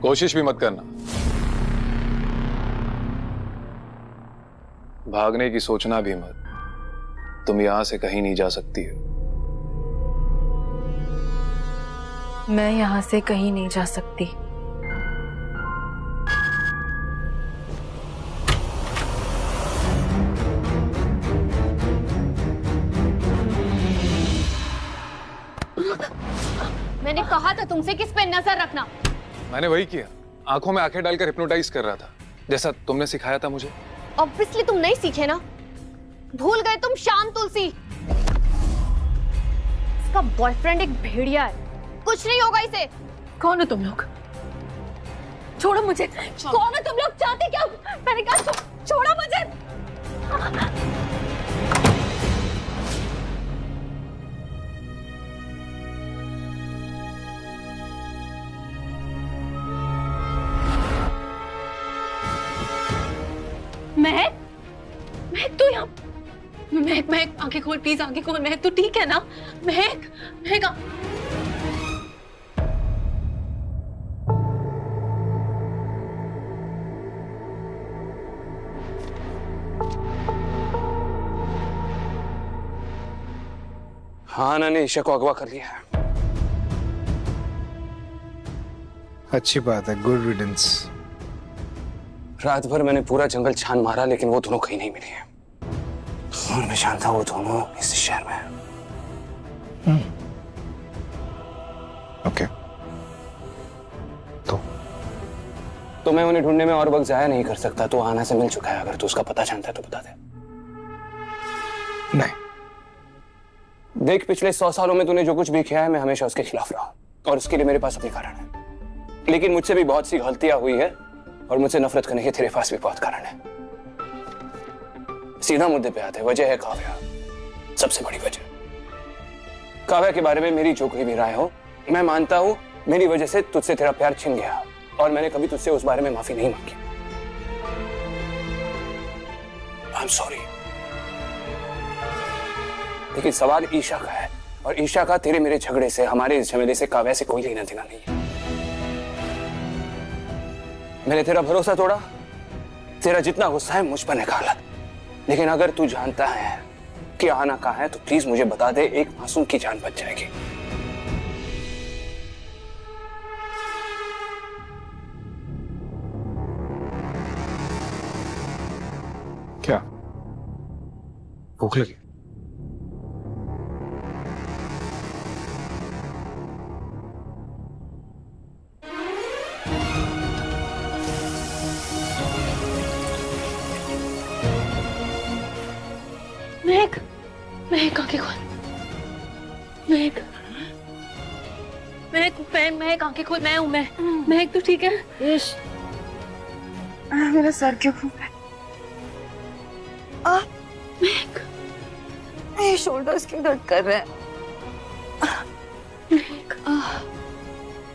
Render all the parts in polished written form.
कोशिश भी मत करना। भागने की सोचना भी मत। तुम यहां से कहीं नहीं जा सकती हो। मैं यहां से कहीं नहीं जा सकती। मैंने कहा था तुमसे किस पे नजर रखना। मैंने वही किया, आंखों में आंखें डालकर हिप्नोटाइज कर रहा था, जैसा तुमने सिखाया था मुझे। ऑब्वियसली तुम नहीं सीखे ना, भूल गए तुम शाम तुलसी। इसका बॉयफ्रेंड एक भेड़िया है, कुछ नहीं होगा इसे। कौन हो तुम लोग? छोड़ो मुझे। कौन हो तुम लोग? चाहते क्या? मैंने कहा छोड़ो मुझे। महक, महक तू यहाँ। महक, महक आंखें खोल प्लीज, आंखें खोल। महक तू ठीक है ना? महक, महक हाँ, ने ईशा को अगवा कर लिया है। अच्छी बात है, गुड रिडेंस। रात भर मैंने पूरा जंगल छान मारा, लेकिन वो दोनों कहीं नहीं मिले हैं। और मैं जानता हूँ वो दोनों इस शहर में हैं। ओके। तो मैं उन्हें ढूंढने में और वक्त जाया नहीं कर सकता। तो आना से मिल चुका है, अगर तू उसका पता जानता है तो बता दे। नहीं। देख, पिछले 100 सालों में तूने जो कुछ भी किया है, मैं हमेशा उसके खिलाफ रहा, और उसके लिए मेरे पास अपने कारण है। लेकिन मुझसे भी बहुत सी गलतियां हुई है, और मुझसे नफरत करने के तेरे पास भी बहुत कारण है। सीधा मुद्दे पे आते हैं। वजह है काव्या, सबसे बड़ी वजह। काव्या के बारे में मेरी जो कोई भी राय हो, मैं मानता हूं मेरी वजह से तुझसे तेरा प्यार छिन गया, और मैंने कभी तुझसे उस बारे में माफी नहीं मांगी। आई एम सॉरी। लेकिन सवाल ईशा का है, और ईशा का तेरे मेरे झगड़े से, हमारे इस झमेले से काव्या से कोई लेना देना नहीं है। मैंने तेरा भरोसा तोड़ा, तेरा जितना गुस्सा है मुझ पर निकाला। लेकिन अगर तू जानता है कि आना कहाँ है, तो प्लीज मुझे बता दे, एक मासूम की जान बच जाएगी। क्या भूख लगी? महक, महक आंखें खोल। महक, महक, महक आंखें खोल। मैं हूं मैं। महक तू ठीक है? यश, मेरा सर क्यों घूम रहा है? महक, मेरे शोल्डर्स क्यों दर्द कर रहे हैं? महक,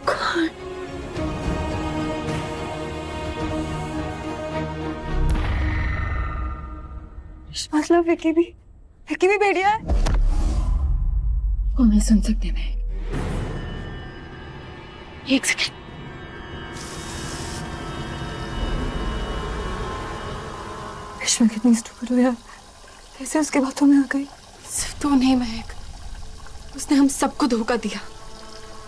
कौन? मतलब विकी भी भेड़िया है? वो नहीं सुन सकते। मैं एक सेकंड। मैं कितनी स्टूपिड हूँ यार, कैसे उसके बातों में आ गई? सिर्फ तू नहीं महक, उसने हम सबको धोखा दिया।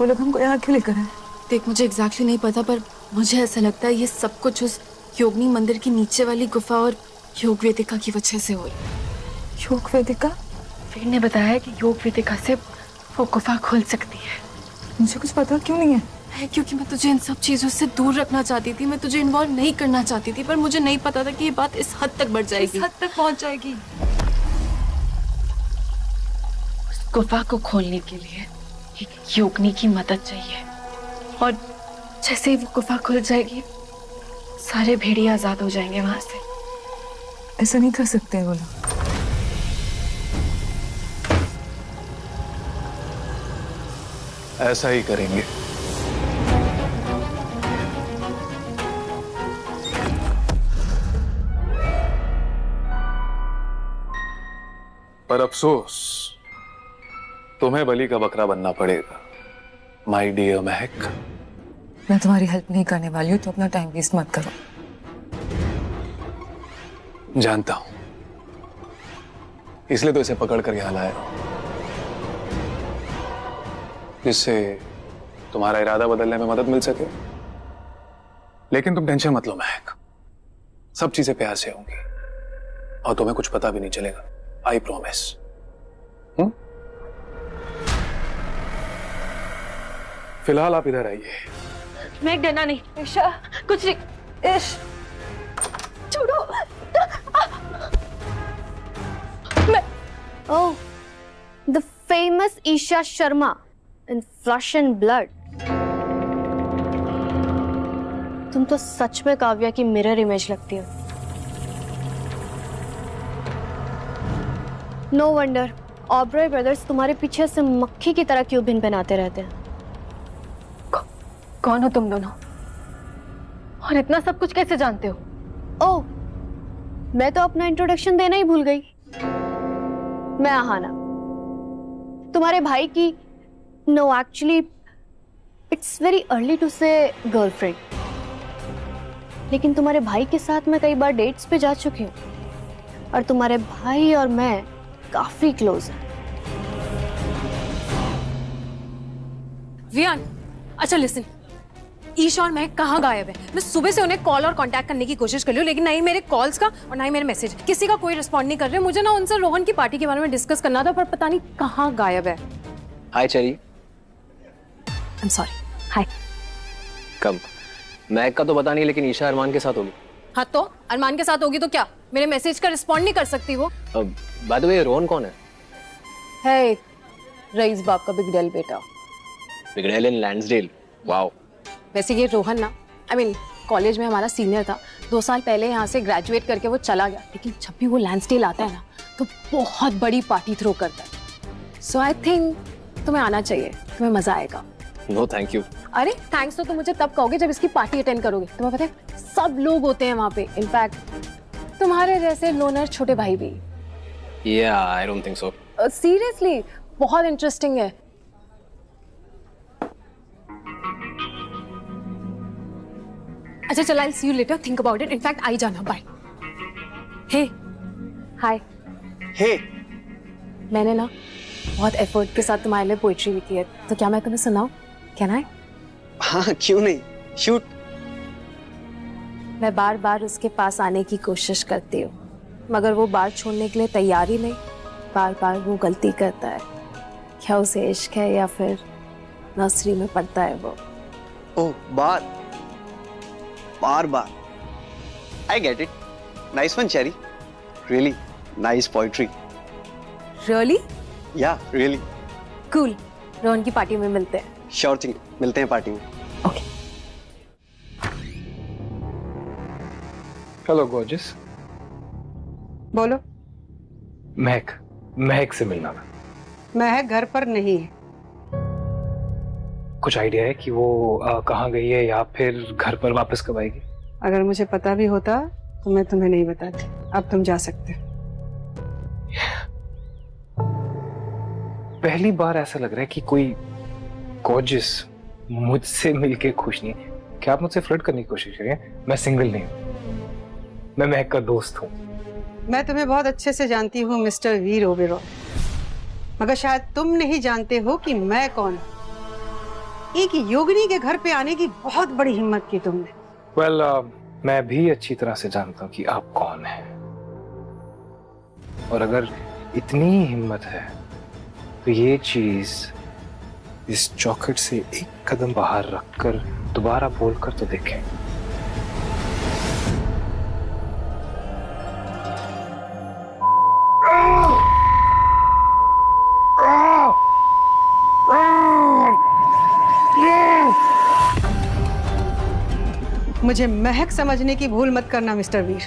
वो लोग हमको यहाँ क्यों लेकर आए? देख, मुझे एग्जैक्टली नहीं पता, पर मुझे ऐसा लगता है ये सब कुछ उस योगिनी मंदिर की नीचे वाली गुफा और योग वेदिका की वजह से हो रही। योग वेदिका? वीर ने बताया कि योग वेदिका से वो गुफा खुल सकती है। मुझे कुछ पता क्यों नहीं है? क्योंकि मैं तुझे इन सब चीजों से दूर रखना चाहती थी, मैं तुझे इन्वॉल्व नहीं करना चाहती थी, पर मुझे नहीं पता था कि ये बात इस हद तक बढ़ जाएगी, इस हद तक पहुंच जाएगी। उस गुफा को खोलने के लिए एक योगिनी की मदद चाहिए, और जैसे ही वो गुफा खुल जाएगी, सारे भेड़िए आजाद हो जाएंगे वहां से। ऐसा नहीं कर सकते वो लोग। ऐसा ही करेंगे। पर अफसोस, तुम्हें बलि का बकरा बनना पड़ेगा, माय डियर महक। मैं तुम्हारी हेल्प नहीं करने वाली हूँ, तो अपना टाइम वेस्ट मत करो। जानता हूं, इसलिए तो इसे पकड़ कर यहां लाया हूं, जिससे तुम्हारा इरादा बदलने में मदद मिल सके। लेकिन तुम टेंशन मत लो महक, सब चीजें प्यार से होंगी और तुम्हें कुछ पता भी नहीं चलेगा, आई प्रॉमिस। फिलहाल आप इधर आइए। मैं डरना नहीं। ईशा कुछ नहीं। छोड़ो। Oh, the famous Isha Sharma in Flesh and Blood. तुम तो सच में काव्या की मिरर इमेज लगती हो। No wonder, ऑब्रॉय ब्रदर्स तुम्हारे पीछे से मक्खी की तरह क्यों भिन बनाते रहते हैं। कौन हो तुम दोनों और इतना सब कुछ कैसे जानते हो? ओह, मैं तो अपना इंट्रोडक्शन देना ही भूल गई। मैं आहाना, तुम्हारे भाई की, no actually it's very early to say girlfriend, लेकिन तुम्हारे भाई के साथ मैं कई बार डेट्स पे जा चुकी हूँ और तुम्हारे भाई और मैं काफी क्लोज हैं। वियान, अच्छा लिसन, ईशा और महक कहाँ गायब है? मैं सुबह से उन्हें कॉल और कांटेक्ट करने की कोशिश कर रही हूँ, लेकिन ना ही मेरे कॉल्स का और ना ही मेरे मैसेज, किसी का कोई रिस्पॉन्ड नहीं कर रहे। मुझे ना उनसे रोहन की पार्टी के बारे में डिस्कस करना था, पर पता नहीं कहाँ गायब है। Hi Cherry. I am sorry. Hi. कब? महक का तो पता नहीं, लेकिन ईशा अरमान के साथ होगी। हाँ तो अरमान के साथ होगी तो क्या मेरे मैसेज का रिस्पॉन्ड नहीं कर सकती वो? बाय द वे, रोहन कौन है? है रईस बाप का बिगड़ैल बेटा। बिगड़ैल इन लैंड्सडेल, वाओ। वैसे ये रोहन ना, आई मीन कॉलेज में हमारा सीनियर था। 2 साल पहले यहाँ से ग्रेजुएट करके वो चला गया, लेकिन जब भी वो लैंड्सडेल आता है ना तो बहुत बड़ी पार्टी थ्रो करता है। सो आई थिंक तुम्हें आना चाहिए, तुम्हें मजा आएगा। No thank you. अरे थैंक्स तो तुम मुझे तब कहोगे जब इसकी पार्टी अटेंड करोगे। तुम्हें पता है सब लोग होते हैं वहाँ पे, इनफैक्ट तुम्हारे जैसे लोनर छोटे भाई भी। या I don't think so. Seriously बहुत इंटरेस्टिंग है। अच्छा चल, I see you later, think about it. In fact I जाना, बाय। हे हाय। हे, मैंने ना बहुत एफर्ट के साथ तुम्हारे लिए पोइट्री लिखी है, तो क्या मैं तुम्हें सुनाऊं? Can I? हाँ क्यों नहीं, शूट। मैं बार बार उसके पास आने की कोशिश करती हूँ, मगर वो बार छोड़ने के लिए तैयार ही नहीं। बार बार वो गलती करता है। क्या उसे इश्क है या फिर नर्सरी में पढ़ता है वो? ओह, बार बार। I get it. Nice one, Cherry. Really nice poetry. Really? Yeah, really. Cool. Rohan की पार्टी में मिलते हैं। Sure thing. मिलते हैं पार्टी में। Okay. Hello gorgeous. बोलो। महक से मिलना था। महक घर पर नहीं है। कुछ आइडिया है कि वो कहाँ गई है या फिर घर पर वापस कब आएगी? अगर मुझे पता भी होता तो मैं तुम्हें नहीं बताती। अब तुम जा सकते हो। पहली बार ऐसा लग रहा है कि कोई गॉर्जियस मुझसे मिलके खुश नहीं है। क्या आप मुझसे फ्लर्ट करने की कोशिश कर रहे हैं? मैं सिंगल नहीं हूँ, मैं महक का दोस्त हूँ। मैं तुम्हें बहुत अच्छे से जानती हूँ मिस्टर वीर ओबेरॉय, मगर शायद तुम नहीं जानते हो कि मैं कौन हूँ। एक योगिनी के घर पे आने की बहुत बड़ी हिम्मत की तुमने। Well, मैं भी अच्छी तरह से जानता हूँ कि आप कौन हैं, और अगर इतनी हिम्मत है तो ये चीज इस चौखट से एक कदम बाहर रखकर दोबारा बोलकर तो देखें। मुझे महक समझने की भूल मत करना मिस्टर वीर।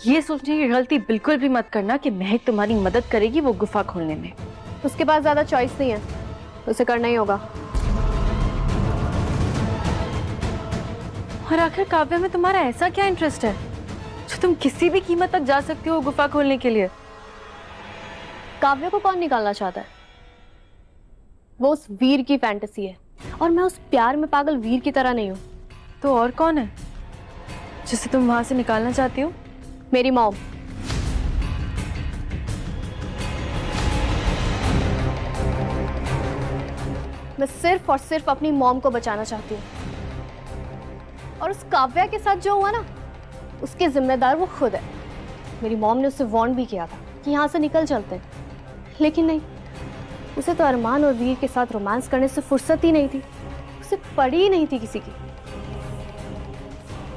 ये सोचने की गलती बिल्कुल भी मत करना कि महक तुम्हारी मदद करेगी वो गुफा खोलने में। उसके पास ज्यादा चॉइस नहीं है, उसे करना ही होगा। और आखिर काव्या में तुम्हारा ऐसा क्या इंटरेस्ट है जो तुम किसी भी कीमत तक जा सकती हो गुफा खोलने के लिए? काव्य को कौन निकालना चाहता है? वो उस वीर की फैंटेसी है और मैं उस प्यार में पागल वीर की तरह नहीं हूँ। तो और कौन है जिसे तुम वहां से निकालना चाहती हो? मेरी मॉम। मैं सिर्फ और सिर्फ अपनी मॉम को बचाना चाहती हूँ और उस काव्या के साथ जो हुआ ना उसके जिम्मेदार वो खुद है। मेरी मॉम ने उसे वार्न भी किया था कि यहाँ से निकल चलते हैं, लेकिन नहीं, उसे तो अरमान और वीर के साथ रोमांस करने से फुर्सत ही नहीं थी, उसे पड़ी ही नहीं थी किसी की।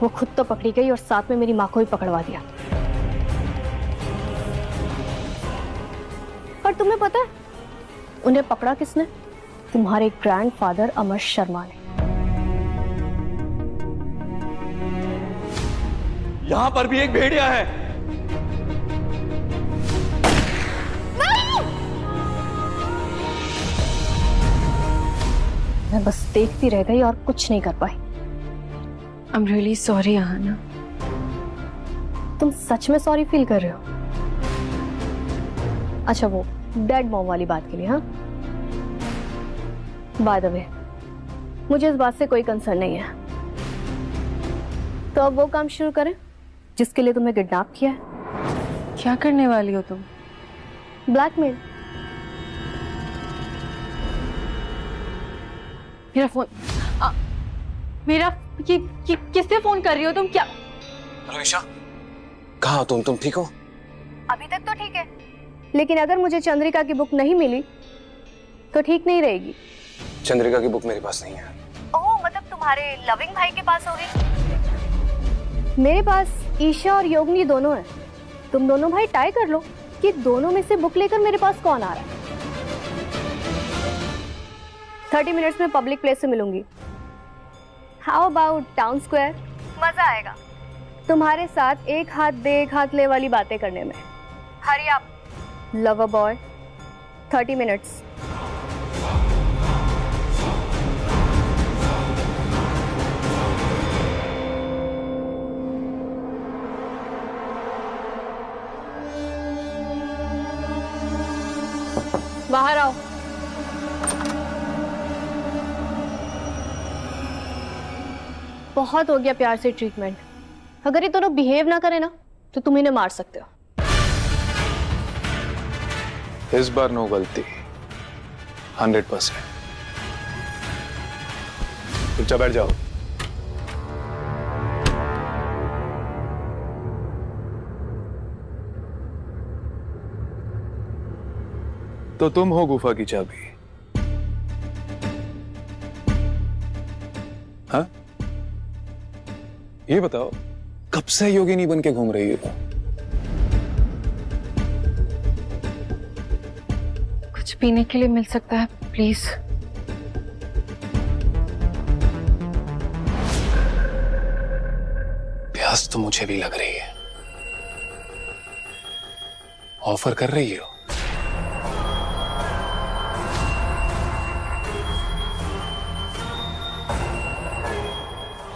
वो खुद तो पकड़ी गई और साथ में मेरी माँ को भी पकड़वा दिया। पर तुम्हें पता है उन्हें पकड़ा किसने? तुम्हारे ग्रैंडफादर अमर शर्मा ने। यहां पर भी एक भेड़िया है। मैं बस देखती रह गई और कुछ नहीं कर पाई। I'm really sorry Aahana. तुम सच में सॉरी फील कर रहे हो? अच्छा, वो डेड मॉम वाली बात के लिए? हाँ, बाय द वे मुझे इस बात से कोई कंसर्न नहीं है। तो अब वो काम शुरू करें जिसके लिए तुमने किडनैप किया है। क्या करने वाली हो तुम? ब्लैकमेल। मेरा फोन मेरा ये किससे फोन कर रही हो तुम? क्या रोहिशा, कहाँ हो तुम ठीक हो? अभी तक तो ठीक है, लेकिन अगर मुझे चंद्रिका की बुक नहीं मिली तो ठीक नहीं रहेगी। चंद्रिका की बुक मेरे पास नहीं है। ओह, मतलब तुम्हारे लविंग भाई के पास होगी? मेरे पास ईशा और योगिनी दोनों हैं। तुम दोनों भाई टाई कर लो कि दोनों में से बुक लेकर मेरे पास कौन आ रहा है। 30 मिनट्स में पब्लिक प्लेस से मिलूंगी। How about town square? मजा आएगा तुम्हारे साथ एक हाथ दे एक हाथ ले वाली बातें करने में। Hurry up lover boy. 30 minutes. बाहर आओ। बहुत हो गया प्यार से ट्रीटमेंट। अगर ये दोनों बिहेव ना करें ना तो तुम इन्हें मार सकते हो। इस बार नो गलती, 100%। चुपचाप बैठ जाओ। तो तुम हो गुफा की चाबी? हाँ, ये बताओ कब से योगिनी बन के घूम रही हो? कुछ पीने के लिए मिल सकता है प्लीज? प्यास तो मुझे भी लग रही है। ऑफर कर रही हो?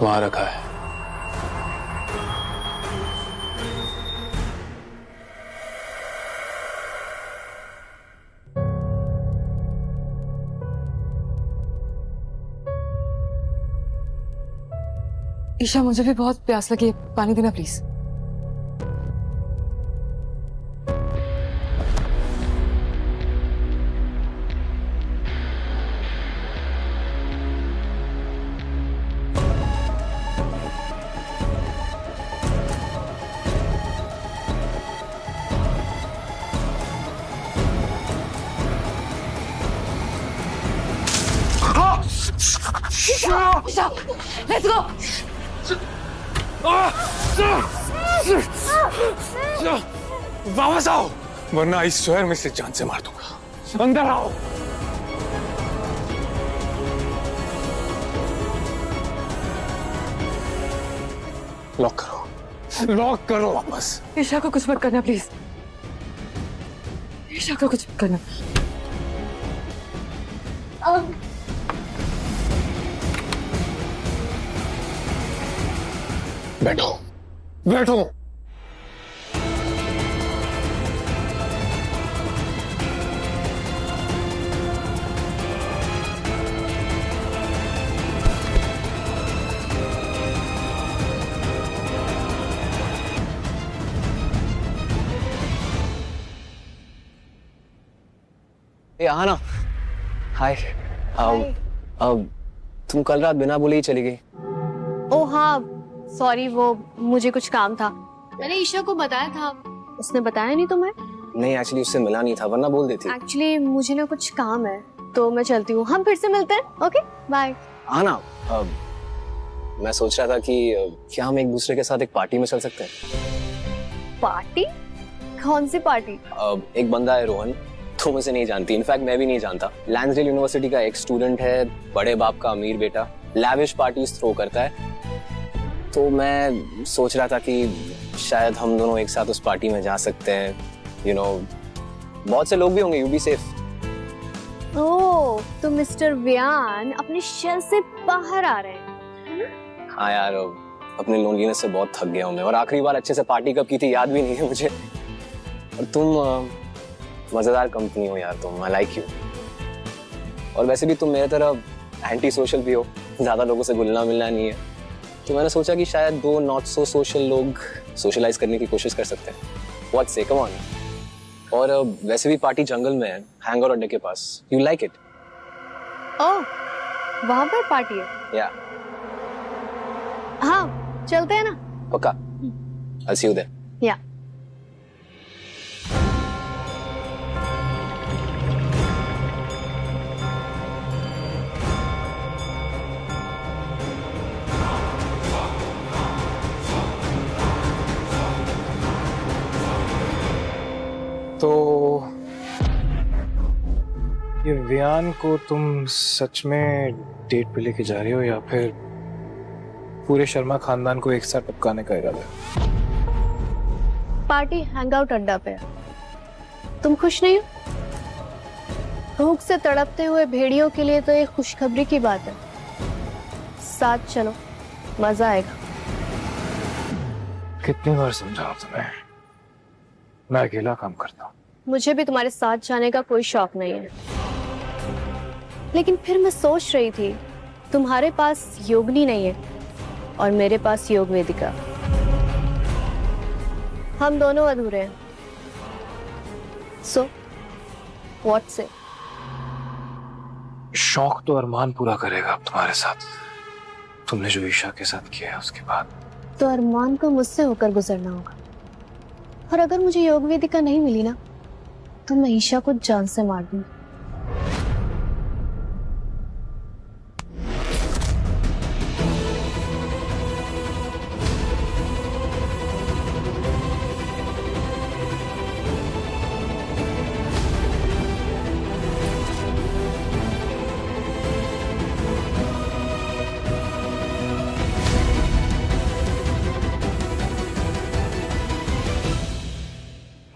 वहां रखा है। ईशा, मुझे भी बहुत प्यास लगी है, पानी देना प्लीज। Isha, let's go. वापस आओ, वरना इस शहर में से जान से मार दूंगा। अंदर आओ। लॉक करो, लॉक करो वापस। ईशा को कुछ मत करना प्लीज। ईशा को कुछ मत करना। बैठो बैठो। ए आना। हाय। तुम कल रात बिना बोले ही चली गई। ओ हाँ, सॉरी, वो मुझे कुछ काम था। मैंने ईशा को बताया था, उसने बताया नहीं तुम्हें? नहीं, एक्चुअली उससे मिला नहीं था, वरना बोल देती। एक्चुअली मुझे ना कुछ काम है, तो मैं चलती हूँ। हम फिर से मिलते हैं। Okay, bye. आना, मैं सोच रहा था कि क्या हम एक दूसरे के साथ एक पार्टी में चल सकते हैं? पार्टी? कौन सी पार्टी? एक बंदा है रोहन, तुम उसे नहीं जानती, इनफैक्ट मैं भी नहीं जानता। लैंसडेल यूनिवर्सिटी का एक स्टूडेंट है, बड़े बाप का अमीर बेटा, लैविश पार्टीज थ्रो करता है। तो मैं सोच रहा था कि शायद हम दोनों एक साथ उस पार्टी में जा सकते हैं। बहुत से लोग भी होंगे, यू बी सेफ। ओह, तो मिस्टर व्यान अपने शेल से बाहर आ रहे हैं। हाँ यार, अपने लोनलीनेस से बहुत थक गया हूँ मैं, और आखिरी बार अच्छे से पार्टी कब की थी याद भी नहीं है मुझे। और तुम मजेदार कंपनी हो यार, तुम, आई लाइक यू। और वैसे भी तुम मेरे तरह एंटी सोशल भी हो, ज्यादा लोगों से घुलना मिलना नहीं है। तो मैंने सोचा कि शायद दो नॉट सो सोशल लोग सोशलाइज करने की कोशिश कर सकते हैं। व्हाट से, कम ऑन। और वैसे भी पार्टी जंगल में है, हैंगर अड्डे के पास। You like it? ओह, वहां पर पार्टी है? या हाँ, चलते हैं ना। पक्का? I'll see you there. या तो ये वियान को तुम सच में डेट पे लेके जा रहे हो, या फिर पूरे शर्मा खानदान को एक साथ टपकाने का इरादा है? पार्टी हैंगआउट अड्डा पे है। तुम खुश नहीं हो? भूख से तड़पते हुए भेड़ियों के लिए तो एक खुशखबरी की बात है। साथ चलो, मजा आएगा। कितनी बार समझाऊं तुम्हें, मैं अकेला काम करता हूँ। मुझे भी तुम्हारे साथ जाने का कोई शौक नहीं है, लेकिन फिर मैं सोच रही थी तुम्हारे पास योगिनी नहीं है और मेरे पास योग वेदिका। हम दोनों अधूरे हैं। सो व्हाट से? शौक तो अरमान पूरा करेगा अब तुम्हारे साथ, तुमने जो ईशा के साथ किया है उसके बाद। तो अरमान को मुझसे होकर गुजरना होगा, और अगर मुझे योग वेदिका नहीं मिली ना, तो मैं ईशा को जान से मार दूंगी।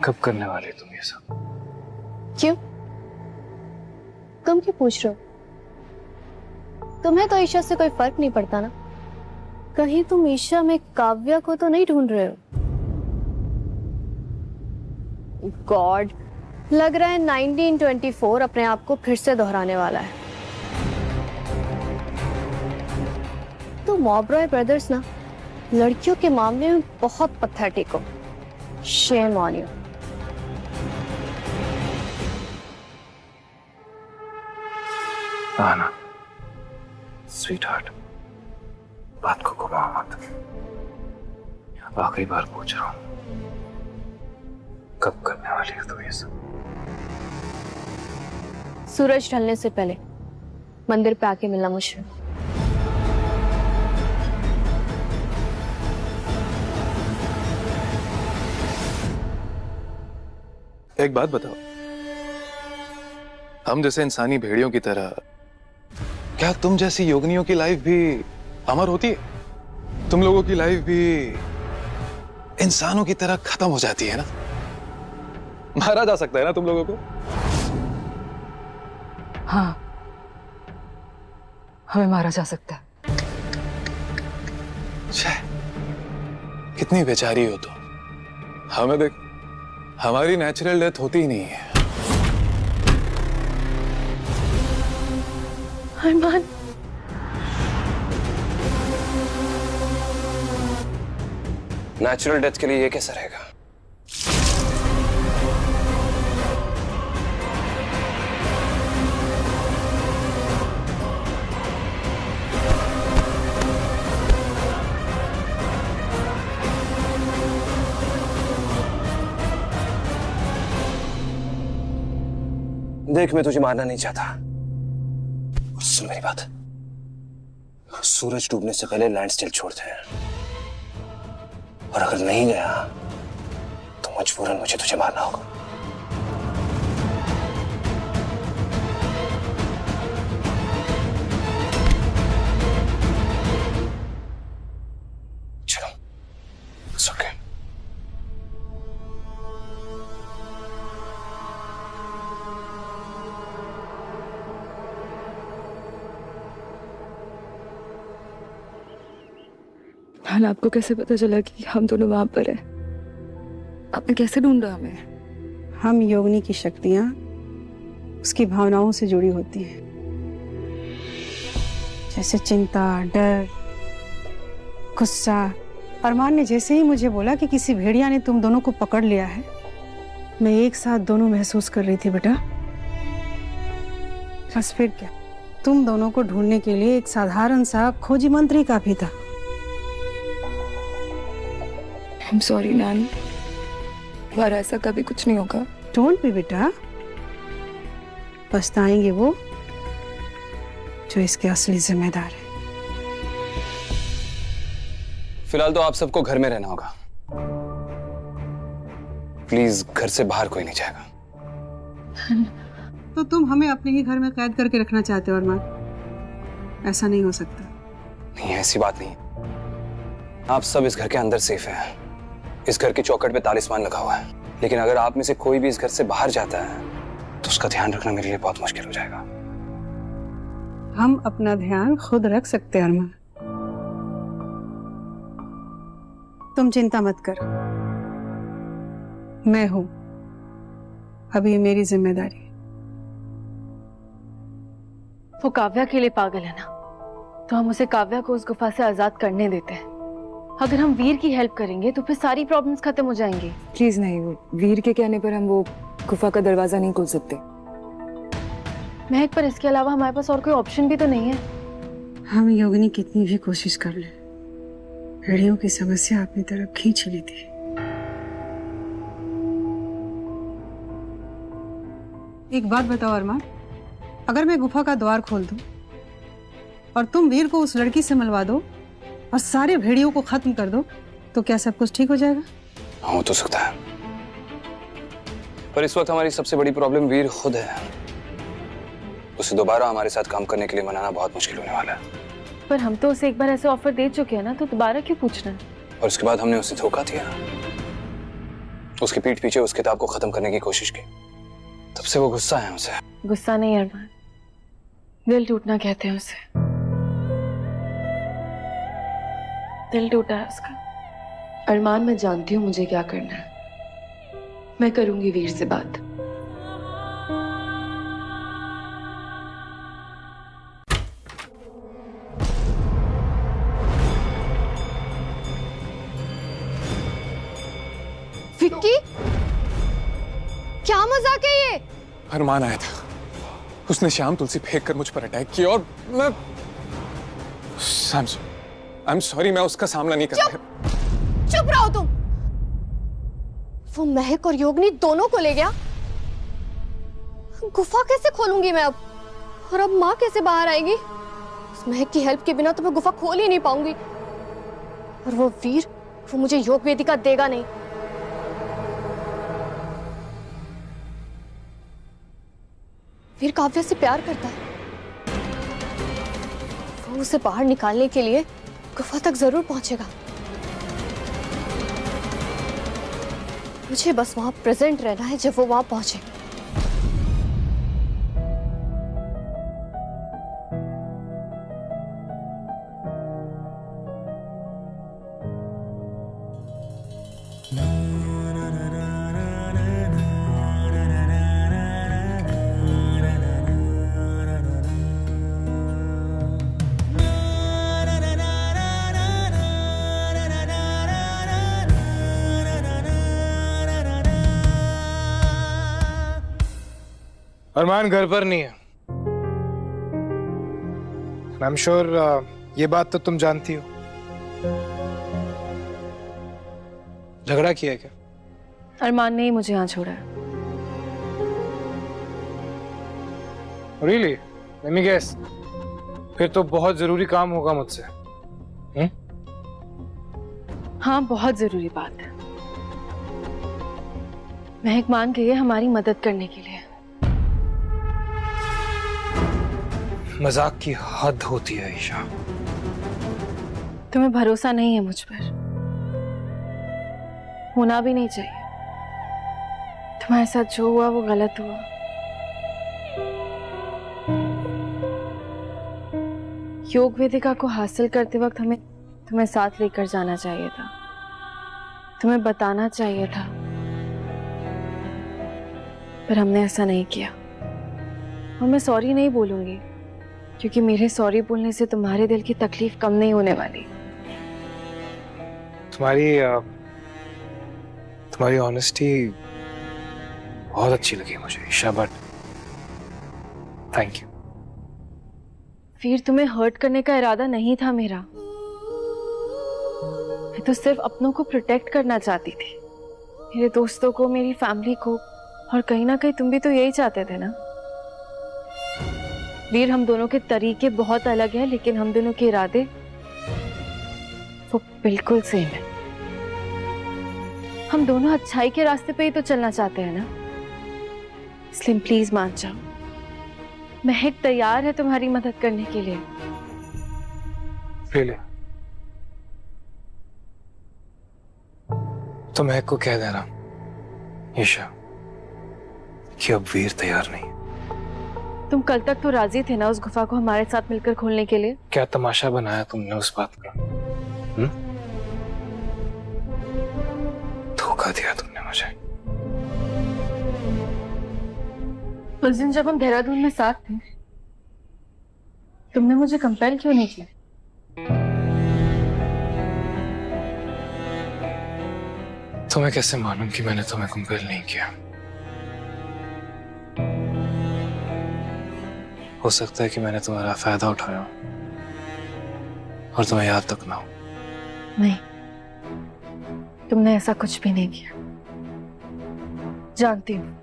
कब करने वाले तुम ये सब? क्यों? तुम क्यों पूछ रहे हो? तुम्हें तो ईशा से कोई फर्क नहीं पड़ता ना। कहीं तुम ईशा में काव्या को तो नहीं ढूंढ रहे हो? गॉड, लग रहा है 1924 अपने आप को फिर से दोहराने वाला है। तो मॉब्रॉय ब्रदर्स ना लड़कियों के मामले में बहुत पैथेटिक हो। Shame on you. आना, स्वीटहार्ट, बात को घुमाओ मत। आखिरी बार पूछ रहा हूं, कब करने वाली है तुम ये सब? सूरज ढलने से पहले मंदिर पे आके मिलना मुझे। एक बात बताओ, हम जैसे इंसानी भेड़ियों की तरह क्या तुम जैसी योगिनियों की लाइफ भी अमर होती है? तुम लोगों की लाइफ भी इंसानों की तरह खत्म हो जाती है ना? मारा जा सकता है ना तुम लोगों को? हाँ, हमें मारा जा सकता है। कितनी बेचारी हो तुम। हमें देख, हमारी नेचुरल डेथ होती ही नहीं है। अरमान, नेचुरल डेथ के लिए ये कैसा रहेगा? देख, मैं तुझे मारना नहीं चाहता। सुन मेरी बात, सूरज डूबने से पहले लैंड स्टिल छोड़ते हैं, और अगर नहीं गया तो मजबूरन मुझे तुझे मारना होगा। चलो, it's okay. हाल आपको कैसे पता चला कि हम दोनों वहां पर हैं? आपने कैसे ढूंढा हमें? हम योगिनी की शक्तियां उसकी भावनाओं से जुड़ी होती हैं, जैसे चिंता, डर, गुस्सा। अरमान ने जैसे ही मुझे बोला कि किसी भेड़िया ने तुम दोनों को पकड़ लिया है, मैं एक साथ दोनों महसूस कर रही थी बेटा। बस फिर क्या, तुम दोनों को ढूंढने के लिए एक साधारण सा खोजी मंत्री काफी था। I'm sorry नानी, पर ऐसा कभी कुछ नहीं होगा। डोंट बी बेटा, पछताएंगे वो जो इसके असली जिम्मेदार है। फिलहाल तो आप सबको घर में रहना होगा। प्लीज, घर से बाहर कोई नहीं जाएगा। तो तुम हमें अपने ही घर में कैद करके रखना चाहते हो अरमान? ऐसा नहीं हो सकता। नहीं, ऐसी बात नहीं। आप सब इस घर के अंदर सेफ हैं। इस घर की चौखट पे तालिस्मान लगा हुआ है, लेकिन अगर आप में से कोई भी इस घर से बाहर जाता है तो उसका ध्यान रखना मेरे लिए बहुत मुश्किल हो जाएगा। हम अपना ध्यान खुद रख सकते हैं अरमान, तुम चिंता मत कर। मैं हूं, अब ये मेरी जिम्मेदारी। वो काव्या के लिए पागल है ना, तो हम उसे काव्या को उस गुफा से आजाद करने देते हैं। अगर हम वीर की हेल्प करेंगे तो फिर सारी प्रॉब्लम्स खत्म हो जाएंगी। प्लीज नहीं, वो वीर के कहने पर हम वो गुफा का दरवाजा नहीं खोल सकते। महक, पर इसके अलावा हमारे पास और कोई ऑप्शन भी तो नहीं है। हम योगिनी कितनी भी कोशिश कर ले, भेड़ियों की समस्या अपनी तरफ खींच लेती है। एक बात बताओ अरमान, अगर मैं गुफा का द्वार खोल दूं और तुम वीर को उस लड़की से मिलवा दो और सारे भेड़ियों को खत्म कर दो, तो क्या सब कुछ ठीक हो जाएगा? हो तो सकता है, पर इस वक्त हमारी सबसे बड़ी प्रॉब्लम वीर खुद है। उसे दोबारा हमारे साथ काम करने के लिए मनाना बहुत मुश्किल होने वाला है। पर हम तो उसे एक बार ऐसे ऑफर दे चुके हैं ना, तो दोबारा क्यों पूछना है? और उसके बाद हमने उसे धोखा दिया, उसकी पीठ पीछे उस किताब को खत्म करने की कोशिश की। तब से वो गुस्सा है उसे। गुस्सा नहीं अरमान, दिल टूटना कहते हैं उसे। दिल टूटा है उसका। अरमान, मैं जानती हूँ मुझे क्या करना है। मैं करूंगी वीर से बात। विक्की, क्या मजाक है ये? अरमान आया था, उसने शाम तुलसी फेंक कर मुझ पर अटैक किया और मैं आई एम सॉरी, मैं उसका सामना नहीं कर पाया। चुप रहो तुम। वो महक और योगिनी दोनों को ले गया। गुफा कैसे खोलूंगी मैं अब? और अब माँ कैसे बाहर आएगी? उस महक की हेल्प के बिना तो मैं गुफा खोल ही नहीं पाऊंगी। और वो वीर, वो मुझे योग वेदिका देगा नहीं। वीर काव्या से प्यार करता है, वो उसे बाहर निकालने के लिए गुफा तक जरूर पहुंचेगा। मुझे बस वहां प्रेजेंट रहना है जब वो वहां पहुंचे। अरमान घर पर नहीं है। आई एम श्योर ये बात तो तुम जानती हो। झगड़ा किया है क्या? अरमान ने ही मुझे यहाँ छोड़ा है। Really? Let me guess. फिर तो बहुत जरूरी काम होगा मुझसे। हाँ, बहुत जरूरी बात है। महक मान गई है हमारी मदद करने के लिए। मजाक की हद होती है ईशा। तुम्हें भरोसा नहीं है मुझ पर, होना भी नहीं चाहिए। तुम्हारे साथ जो हुआ वो गलत हुआ। योग वेदिका को हासिल करते वक्त हमें तुम्हें साथ लेकर जाना चाहिए था, तुम्हें बताना चाहिए था, पर हमने ऐसा नहीं किया। और मैं सॉरी नहीं बोलूंगी, क्योंकि मेरे सॉरी बोलने से तुम्हारे दिल की तकलीफ कम नहीं होने वाली। तुम्हारी ऑनेस्टी बहुत अच्छी लगी मुझे ईशा, बट थैंक यू। फिर तुम्हें हर्ट करने का इरादा नहीं था मेरा। मैं तो सिर्फ अपनों को प्रोटेक्ट करना चाहती थी, मेरे दोस्तों को, मेरी फैमिली को, और कहीं ना कहीं तुम भी तो यही चाहते थे ना। वीर, हम दोनों के तरीके बहुत अलग हैं, लेकिन हम दोनों के इरादे वो बिल्कुल सेम है। हम दोनों अच्छाई के रास्ते पे ही तो चलना चाहते हैं ना। इसलिए प्लीज मान जाओ, महक तैयार है तुम्हारी मदद करने के लिए। Really? तो महक को कह देना ईशा कि अब वीर तैयार नहीं। तुम कल तक तो राजी थे ना उस गुफा को हमारे साथ मिलकर खोलने के लिए। क्या तमाशा बनाया तुमने उस बात का? धोखा दिया तुमने मुझे। उस दिन जब हम देहरादून में साथ थे, तुमने मुझे कंपेल क्यों नहीं किया? तुम्हें कैसे मालूम कि मैंने तुम्हें कंपेल नहीं किया? हो सकता है कि मैंने तुम्हारा फायदा उठाया और तुम्हें याद तक ना हो। नहीं, तुमने ऐसा कुछ भी नहीं किया। जानती हूँ,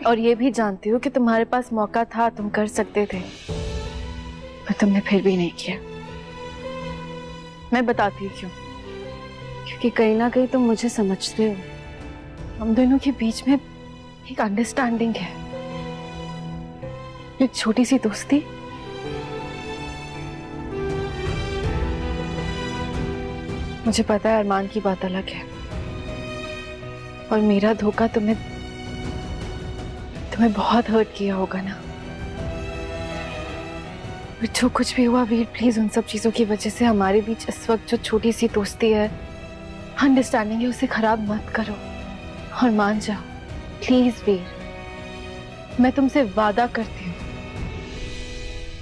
और ये भी जानती हूँ कि तुम्हारे पास मौका था, तुम कर सकते थे, पर तुमने फिर भी नहीं किया। मैं बताती हूँ क्यों। क्योंकि कहीं ना कहीं तुम मुझे समझते हो। हम दोनों के बीच में एक अंडरस्टैंडिंग है, एक छोटी सी दोस्ती। मुझे पता है अरमान की बात अलग है, और मेरा धोखा तुम्हें बहुत हर्ट किया होगा ना। जो कुछ भी हुआ वीर, प्लीज उन सब चीजों की वजह से हमारे बीच इस वक्त जो छोटी सी दोस्ती है, अंडरस्टैंडिंग है, उसे खराब मत करो और मान जाओ प्लीज वीर। मैं तुमसे वादा करती हूँ,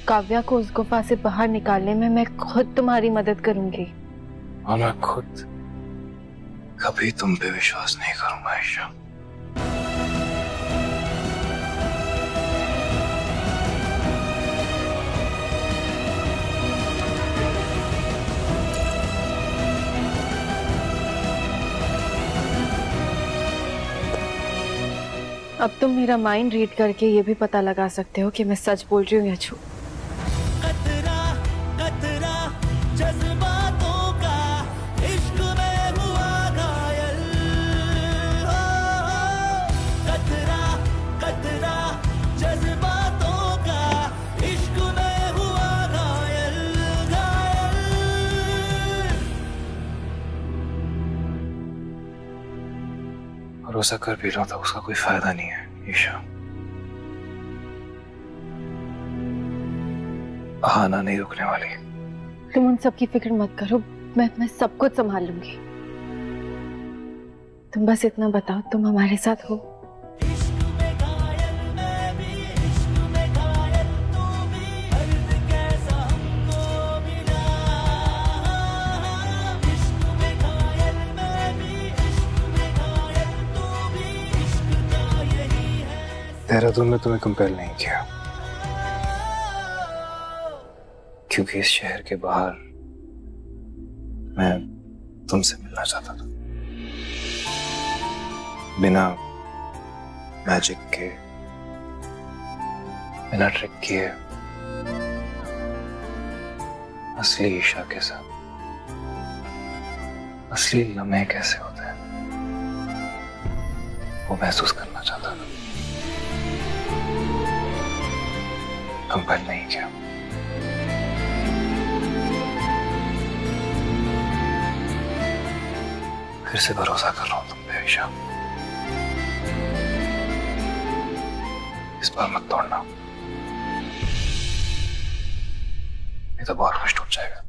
काव्या को उस गुफा से बाहर निकालने में मैं खुद तुम्हारी मदद करूंगी। और मैं खुद कभी तुम पे विश्वास नहीं करूंगा ईशा। अब तुम मेरा माइंड रीड करके ये भी पता लगा सकते हो कि मैं सच बोल रही हूँ या झूठ। भरोसा कर भी लो तो उसका कोई फायदा नहीं है ईशा। आना नहीं रुकने वाली। तुम उन सब की फिक्र मत करो, मैं सब कुछ संभाल लूंगी। तुम बस इतना बताओ, तुम हमारे साथ हो? देहरादून देहरादून में तुम्हें कंपेल नहीं किया क्योंकि इस शहर के बाहर मैं तुमसे मिलना चाहता था, बिना मैजिक के, बिना ट्रिक किए, असली ईशा के साथ। असली लम्हे कैसे होते हैं वो महसूस करना चाहता था। कंपेल नहीं किया। फिर से भरोसा कर रहा हूं तुम पे ईशा, इस बार मत तोड़ना, नहीं तो बहुत कुछ टूट जाएगा।